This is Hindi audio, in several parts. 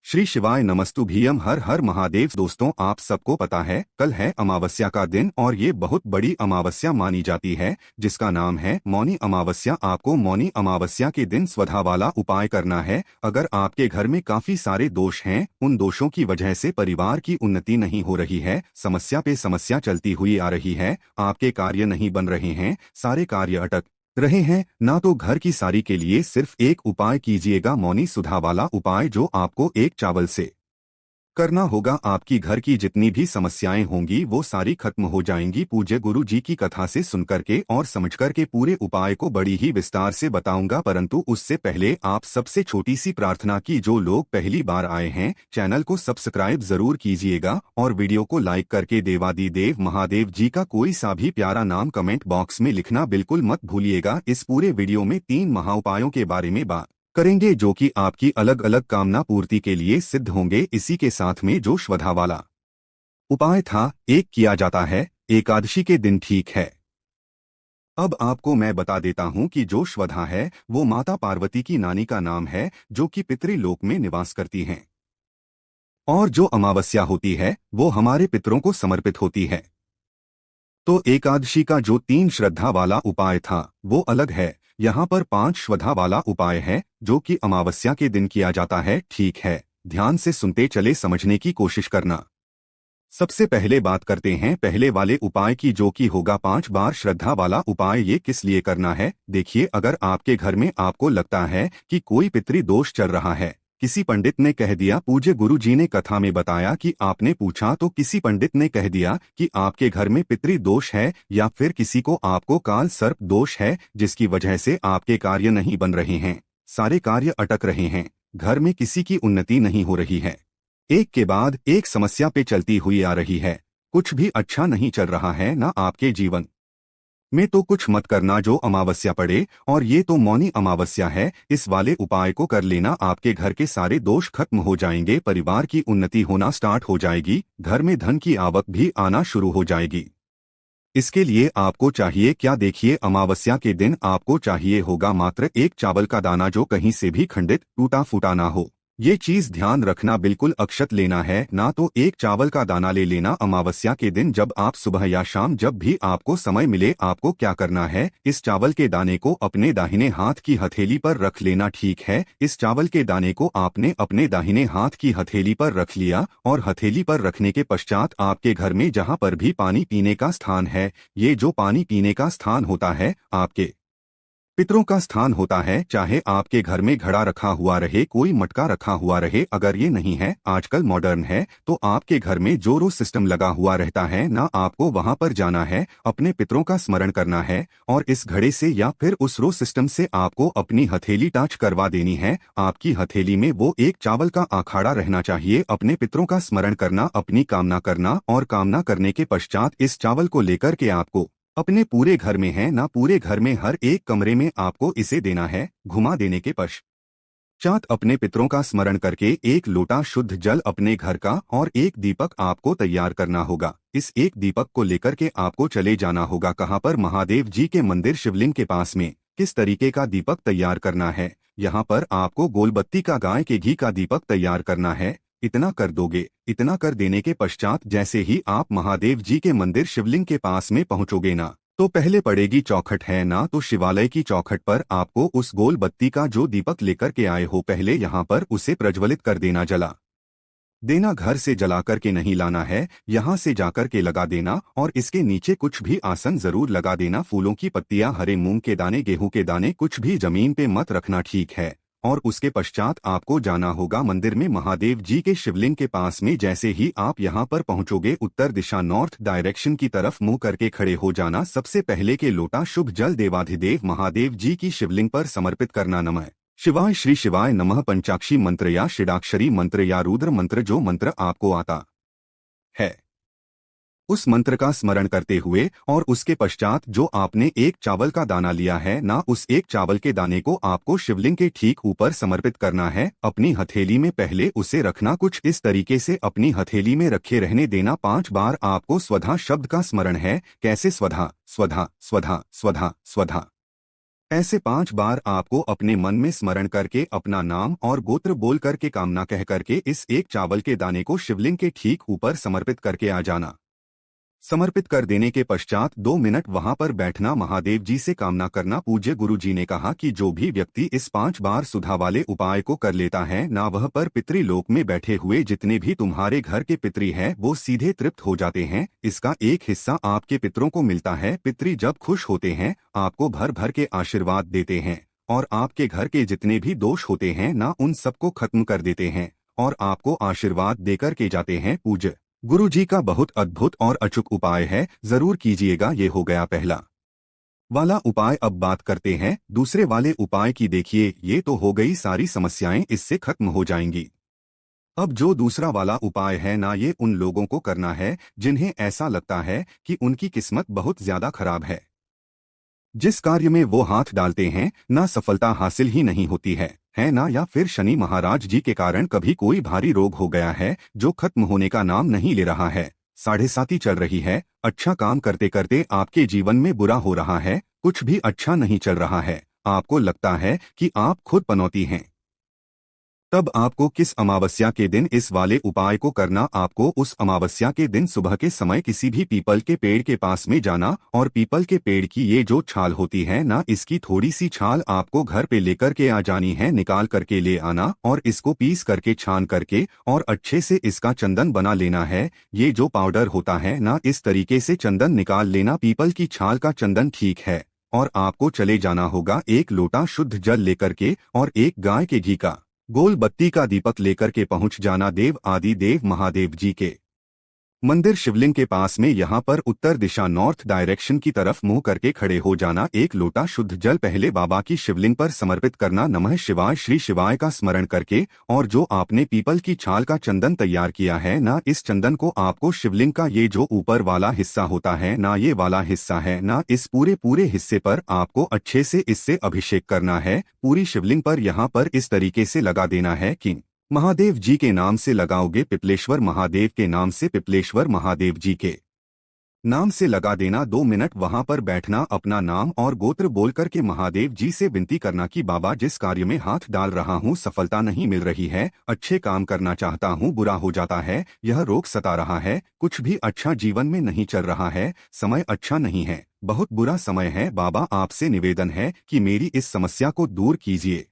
श्री शिवाय नमस्तुभ्यम। हर हर महादेव। दोस्तों, आप सबको पता है कल है अमावस्या का दिन और ये बहुत बड़ी अमावस्या मानी जाती है जिसका नाम है मौनी अमावस्या। आपको मौनी अमावस्या के दिन स्वधा वाला उपाय करना है। अगर आपके घर में काफी सारे दोष हैं, उन दोषों की वजह से परिवार की उन्नति नहीं हो रही है, समस्या पे समस्या चलती हुई आ रही है, आपके कार्य नहीं बन रहे हैं, सारे कार्य अटक रहे हैं ना, तो घर की सारी के लिए सिर्फ एक उपाय कीजिएगा, मौनी सुधा वाला उपाय, जो आपको एक चावल से करना होगा। आपकी घर की जितनी भी समस्याएं होंगी वो सारी खत्म हो जाएंगी। पूज्य गुरु जी की कथा से सुनकर के और समझकर के पूरे उपाय को बड़ी ही विस्तार से बताऊंगा, परंतु उससे पहले आप सबसे छोटी सी प्रार्थना की, जो लोग पहली बार आए हैं चैनल को सब्सक्राइब जरूर कीजिएगा और वीडियो को लाइक करके देवादिदेव महादेव जी का कोई सा भी प्यारा नाम कमेंट बॉक्स में लिखना बिल्कुल मत भूलिएगा। इस पूरे वीडियो में 3 महाउपायों के बारे में बात करेंगे जो कि आपकी अलग अलग कामना पूर्ति के लिए सिद्ध होंगे। इसी के साथ में जो श्वधा वाला उपाय था, एक किया जाता है एकादशी के दिन, ठीक है। अब आपको मैं बता देता हूं कि जो श्वधा है वो माता पार्वती की नानी का नाम है, जो कि पितृलोक में निवास करती हैं, और जो अमावस्या होती है वो हमारे पितरों को समर्पित होती है। तो एकादशी का जो 3 श्रद्धा वाला उपाय था वो अलग है। यहाँ पर 5 श्रद्धा वाला उपाय है जो कि अमावस्या के दिन किया जाता है, ठीक है। ध्यान से सुनते चले, समझने की कोशिश करना। सबसे पहले बात करते हैं पहले वाले उपाय की, जो कि होगा 5 बार श्रद्धा वाला उपाय। ये किस लिए करना है? देखिए, अगर आपके घर में आपको लगता है कि कोई पितृदोष चल रहा है, किसी पंडित ने कह दिया, पूज्य गुरु जी ने कथा में बताया कि आपने पूछा तो किसी पंडित ने कह दिया कि आपके घर में पितृदोष है, या फिर किसी को आपको काल सर्प दोष है जिसकी वजह से आपके कार्य नहीं बन रहे हैं, सारे कार्य अटक रहे हैं, घर में किसी की उन्नति नहीं हो रही है, एक के बाद एक समस्या पे चलती हुई आ रही है, कुछ भी अच्छा नहीं चल रहा है ना आपके जीवन में, तो कुछ मत करना जो अमावस्या पड़े। और ये तो मौनी अमावस्या है, इस वाले उपाय को कर लेना, आपके घर के सारे दोष खत्म हो जाएंगे, परिवार की उन्नति होना स्टार्ट हो जाएगी, घर में धन की आवक भी आना शुरू हो जाएगी। इसके लिए आपको चाहिए क्या? देखिए, अमावस्या के दिन आपको चाहिए होगा मात्र एक चावल का दाना, जो कहीं से भी खंडित टूटा फूटा ना हो। ये चीज ध्यान रखना, बिल्कुल अक्षत लेना है ना, तो एक चावल का दाना ले लेना अमावस्या के दिन। जब आप सुबह या शाम जब भी आपको समय मिले, आपको क्या करना है, इस चावल के दाने को अपने दाहिने हाथ की हथेली पर रख लेना, ठीक है। इस चावल के दाने को आपने अपने दाहिने हाथ की हथेली पर रख लिया, और हथेली पर रखने के पश्चात आपके घर में जहाँ पर भी पानी पीने का स्थान है, ये जो पानी पीने का स्थान होता है आपके पितरों का स्थान होता है, चाहे आपके घर में घड़ा रखा हुआ रहे, कोई मटका रखा हुआ रहे, अगर ये नहीं है, आजकल मॉडर्न है, तो आपके घर में जो रो सिस्टम लगा हुआ रहता है ना, आपको वहां पर जाना है, अपने पितरों का स्मरण करना है, और इस घड़े से या फिर उस रो सिस्टम से आपको अपनी हथेली टच करवा देनी है। आपकी हथेली में वो एक चावल का आखाड़ा रहना चाहिए, अपने पितरों का स्मरण करना, अपनी कामना करना, और कामना करने के पश्चात इस चावल को लेकर के आपको अपने पूरे घर में है ना, पूरे घर में हर एक कमरे में आपको इसे देना है। घुमा देने के पश्चात अपने पितरों का स्मरण करके एक लोटा शुद्ध जल अपने घर का और एक दीपक आपको तैयार करना होगा। इस एक दीपक को लेकर के आपको चले जाना होगा, कहाँ पर? महादेव जी के मंदिर शिवलिंग के पास में। किस तरीके का दीपक तैयार करना है? यहाँ पर आपको गोलबत्ती का, गाय के घी का दीपक तैयार करना है। इतना कर दोगे, इतना कर देने के पश्चात जैसे ही आप महादेव जी के मंदिर शिवलिंग के पास में पहुंचोगे ना, तो पहले पड़ेगी चौखट है ना, तो शिवालय की चौखट पर आपको उस गोल बत्ती का जो दीपक लेकर के आए हो, पहले यहाँ पर उसे प्रज्वलित कर देना, जला देना। घर से जला करके नहीं लाना है, यहाँ से जाकर के लगा देना, और इसके नीचे कुछ भी आसन जरूर लगा देना। फूलों की पत्तियां, हरे मूंग के दाने, गेहूं के दाने, कुछ भी जमीन पे मत रखना, ठीक है। और उसके पश्चात आपको जाना होगा मंदिर में महादेव जी के शिवलिंग के पास में। जैसे ही आप यहाँ पर पहुँचोगे, उत्तर दिशा, नॉर्थ डायरेक्शन की तरफ मुंह करके खड़े हो जाना। सबसे पहले के लोटा शुभ जल देवाधिदेव महादेव जी की शिवलिंग पर समर्पित करना। नमः शिवाय, श्री शिवाय नमः। पंचाक्षी मंत्र या षडाक्षरी मंत्र या रुद्र मंत्र, जो मंत्र आपको आता है, उस मंत्र का स्मरण करते हुए, और उसके पश्चात जो आपने एक चावल का दाना लिया है ना, उस एक चावल के दाने को आपको शिवलिंग के ठीक ऊपर समर्पित करना है। अपनी हथेली में पहले उसे रखना, कुछ इस तरीके से अपनी हथेली में रखे रहने देना। 5 बार आपको स्वधा शब्द का स्मरण है। कैसे? स्वधा स्वधा स्वधा स्वधा स्वधा। ऐसे 5 बार आपको अपने मन में स्मरण करके अपना नाम और गोत्र बोल करके कामना कह करके इस एक चावल के दाने को शिवलिंग के ठीक ऊपर समर्पित करके आ जाना। समर्पित कर देने के पश्चात 2 मिनट वहां पर बैठना, महादेव जी से कामना करना। पूज्य गुरु जी ने कहा कि जो भी व्यक्ति इस 5 बार सुधा वाले उपाय को कर लेता है ना, वह पर पितृलोक में बैठे हुए जितने भी तुम्हारे घर के पितृ हैं वो सीधे तृप्त हो जाते हैं। इसका एक हिस्सा आपके पितरों को मिलता है। पितृ जब खुश होते हैं आपको भर भर के आशीर्वाद देते हैं और आपके घर के जितने भी दोष होते हैं ना, उन सबको खत्म कर देते हैं और आपको आशीर्वाद देकर के जाते हैं। पूज्य गुरु जी का बहुत अद्भुत और अचूक उपाय है, जरूर कीजिएगा। ये हो गया पहला वाला उपाय। अब बात करते हैं दूसरे वाले उपाय की। देखिए, ये तो हो गई सारी समस्याएं इससे खत्म हो जाएंगी। अब जो दूसरा वाला उपाय है ना, ये उन लोगों को करना है जिन्हें ऐसा लगता है कि उनकी किस्मत बहुत ज्यादा खराब है। जिस कार्य में वो हाथ डालते हैं ना, सफलता हासिल ही नहीं होती है ना, या फिर शनि महाराज जी के कारण कभी कोई भारी रोग हो गया है जो खत्म होने का नाम नहीं ले रहा है। 7.5 चल रही है, अच्छा काम करते करते आपके जीवन में बुरा हो रहा है, कुछ भी अच्छा नहीं चल रहा है, आपको लगता है कि आप खुद पनौती हैं। तब आपको किस अमावस्या के दिन इस वाले उपाय को करना? आपको उस अमावस्या के दिन सुबह के समय किसी भी पीपल के पेड़ के पास में जाना और पीपल के पेड़ की ये जो छाल होती है ना, इसकी थोड़ी सी छाल आपको घर पे लेकर के आ जानी है। निकाल करके ले आना और इसको पीस करके छान करके और अच्छे से इसका चंदन बना लेना है। ये जो पाउडर होता है ना, इस तरीके से चंदन निकाल लेना। पीपल की छाल का चंदन ठीक है। और आपको चले जाना होगा 1 लोटा शुद्ध जल लेकर के और एक गाय के घी का गोल बत्ती का दीपक लेकर के पहुंच जाना देव आदि देव महादेव जी के मंदिर शिवलिंग के पास में। यहाँ पर उत्तर दिशा नॉर्थ डायरेक्शन की तरफ मुंह करके खड़े हो जाना। 1 लोटा शुद्ध जल पहले बाबा की शिवलिंग पर समर्पित करना, नमः शिवाय श्री शिवाय का स्मरण करके। और जो आपने पीपल की छाल का चंदन तैयार किया है ना, इस चंदन को आपको शिवलिंग का ये जो ऊपर वाला हिस्सा होता है ना, ये वाला हिस्सा है ना, इस पूरे हिस्से पर आपको अच्छे से इससे अभिषेक करना है। पूरी शिवलिंग पर यहाँ पर इस तरीके से लगा देना है कि महादेव जी के नाम से लगाओगे, पिपलेश्वर महादेव के नाम से, पिपलेश्वर महादेव जी के नाम से लगा देना। 2 मिनट वहां पर बैठना, अपना नाम और गोत्र बोल करके महादेव जी से विनती करना कि बाबा, जिस कार्य में हाथ डाल रहा हूँ सफलता नहीं मिल रही है, अच्छे काम करना चाहता हूँ बुरा हो जाता है, यह रोग सता रहा है, कुछ भी अच्छा जीवन में नहीं चल रहा है, समय अच्छा नहीं है, बहुत बुरा समय है। बाबा आपसे निवेदन है कि मेरी इस समस्या को दूर कीजिए।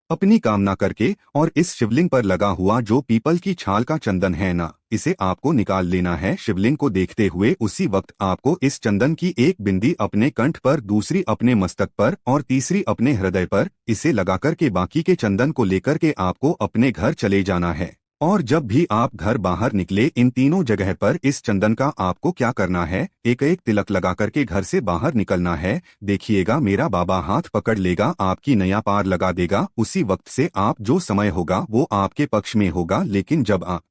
अपनी कामना करके और इस शिवलिंग पर लगा हुआ जो पीपल की छाल का चंदन है ना, इसे आपको निकाल लेना है। शिवलिंग को देखते हुए उसी वक्त आपको इस चंदन की एक बिंदी अपने कंठ पर, दूसरी अपने मस्तक पर और तीसरी अपने हृदय पर, इसे लगाकर के बाकी के चंदन को लेकर के आपको अपने घर चले जाना है। और जब भी आप घर बाहर निकले, इन तीनों जगह पर इस चंदन का आपको क्या करना है, एक एक तिलक लगा करके घर से बाहर निकलना है। देखिएगा मेरा बाबा हाथ पकड़ लेगा, आपकी नया पार लगा देगा। उसी वक्त से आप जो समय होगा वो आपके पक्ष में होगा। लेकिन जब आप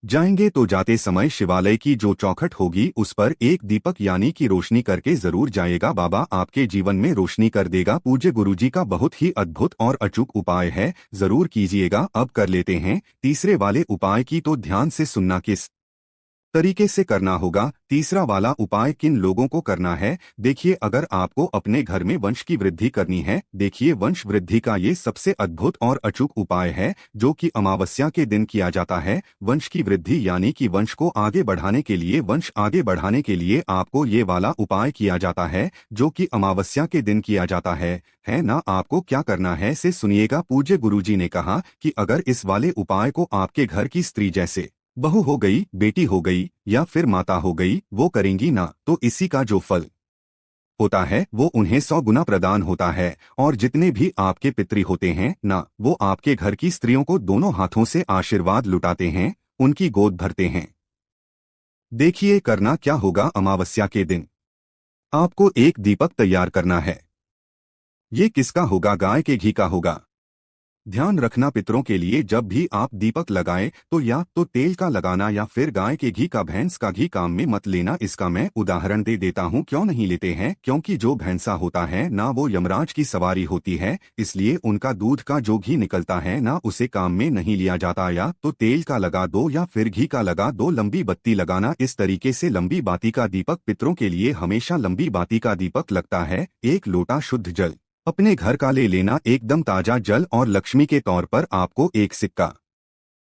जाएंगे तो जाते समय शिवालय की जो चौखट होगी उस पर एक दीपक यानी कि रोशनी करके जरूर जाएगा। बाबा आपके जीवन में रोशनी कर देगा। पूज्य गुरुजी का बहुत ही अद्भुत और अचूक उपाय है, जरूर कीजिएगा। अब कर लेते हैं तीसरे वाले उपाय की, तो ध्यान से सुनना किस तरीके से करना होगा। तीसरा वाला उपाय किन लोगों को करना है? देखिए, अगर आपको अपने घर में वंश की वृद्धि करनी है, देखिए वंश वृद्धि का ये सबसे अद्भुत और अचूक उपाय है जो कि अमावस्या के दिन किया जाता है। वंश की वृद्धि यानी कि वंश को आगे बढ़ाने के लिए, वंश आगे बढ़ाने के लिए आपको ये वाला उपाय किया जाता है जो कि अमावस्या के दिन किया जाता है ना। आपको क्या करना है से सुनिएगा। पूज्य गुरुजी ने कहा कि अगर इस वाले उपाय को आपके घर की स्त्री, जैसे बहू हो गई, बेटी हो गई या फिर माता हो गई, वो करेंगी ना, तो इसी का जो फल होता है वो उन्हें 100 गुना प्रदान होता है। और जितने भी आपके पितृ होते हैं ना, वो आपके घर की स्त्रियों को दोनों हाथों से आशीर्वाद लुटाते हैं, उनकी गोद भरते हैं। देखिए करना क्या होगा। अमावस्या के दिन आपको एक दीपक तैयार करना है। ये किसका होगा? गाय के घी का होगा। ध्यान रखना पितरों के लिए जब भी आप दीपक लगाएं तो या तो तेल का लगाना या फिर गाय के घी का भैंस का घी काम में मत लेना। इसका मैं उदाहरण दे देता हूं क्यों नहीं लेते हैं, क्योंकि जो भैंसा होता है ना वो यमराज की सवारी होती है, इसलिए उनका दूध का जो घी निकलता है ना उसे काम में नहीं लिया जाता। या तो तेल का लगा दो या फिर घी का लगा दो। लंबी बत्ती लगाना, इस तरीके से लंबी बाती का दीपक पितरों के लिए हमेशा लंबी बाती का दीपक लगता है। एक लोटा शुद्ध जल अपने घर का ले लेना, एकदम ताजा जल, और लक्ष्मी के तौर पर आपको एक सिक्का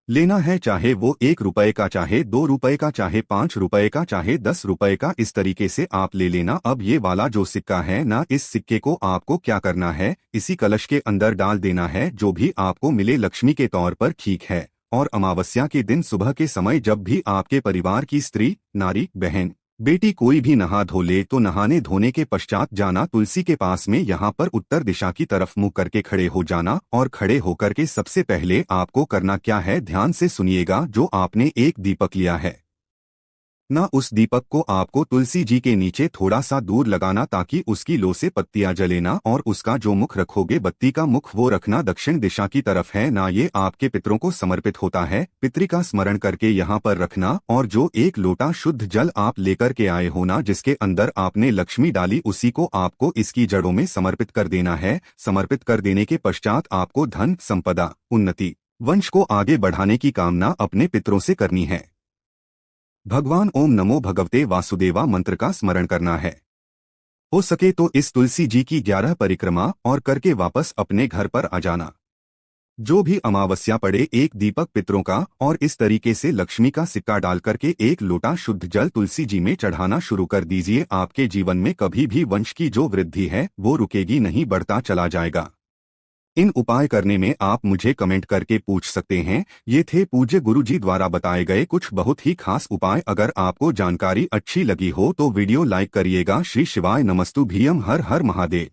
लेना है, चाहे वो 1 रुपए का, चाहे 2 रुपए का, चाहे 5 रुपए का, चाहे 10 रुपए का। इस तरीके से आप ले लेना। अब ये वाला जो सिक्का है ना, इस सिक्के को आपको क्या करना है, इसी कलश के अंदर डाल देना है। जो भी आपको मिले लक्ष्मी के तौर पर ठीक है। और अमावस्या के दिन सुबह के समय जब भी आपके परिवार की स्त्री, नारी, बहन, बेटी कोई भी नहा धो ले तो नहाने धोने के पश्चात जाना तुलसी के पास में, यहाँ पर उत्तर दिशा की तरफ मुंह करके खड़े हो जाना। और खड़े होकर के सबसे पहले आपको करना क्या है, ध्यान से सुनिएगा। जो आपने एक दीपक लिया है ना, उस दीपक को आपको तुलसी जी के नीचे थोड़ा सा दूर लगाना ताकि उसकी लो से पत्तियां जले ना। और उसका जो मुख रखोगे बत्ती का मुख, वो रखना दक्षिण दिशा की तरफ है ना। ये आपके पितरों को समर्पित होता है। पितृ का स्मरण करके यहाँ पर रखना। और जो एक लोटा शुद्ध जल आप लेकर के आए हो ना, जिसके अंदर आपने लक्ष्मी डाली, उसी को आपको इसकी जड़ों में समर्पित कर देना है। समर्पित कर देने के पश्चात आपको धन, संपदा, उन्नति, वंश को आगे बढ़ाने की कामना अपने पितरों से करनी है। भगवान ओम नमो भगवते वासुदेवा मंत्र का स्मरण करना है। हो सके तो इस तुलसी जी की 11 परिक्रमा और करके वापस अपने घर पर आ जाना। जो भी अमावस्या पड़े, एक दीपक पितरों का और इस तरीके से लक्ष्मी का सिक्का डाल करके एक लोटा शुद्ध जल तुलसी जी में चढ़ाना शुरू कर दीजिए। आपके जीवन में कभी भी वंश की जो वृद्धि है वो रुकेगी नहीं, बढ़ता चला जाएगा। इन उपाय करने में आप मुझे कमेंट करके पूछ सकते हैं। ये थे पूज्य गुरु जी द्वारा बताए गए कुछ बहुत ही खास उपाय। अगर आपको जानकारी अच्छी लगी हो तो वीडियो लाइक करिएगा। श्री शिवाय नमस्तु भीयम। हर हर महादेव।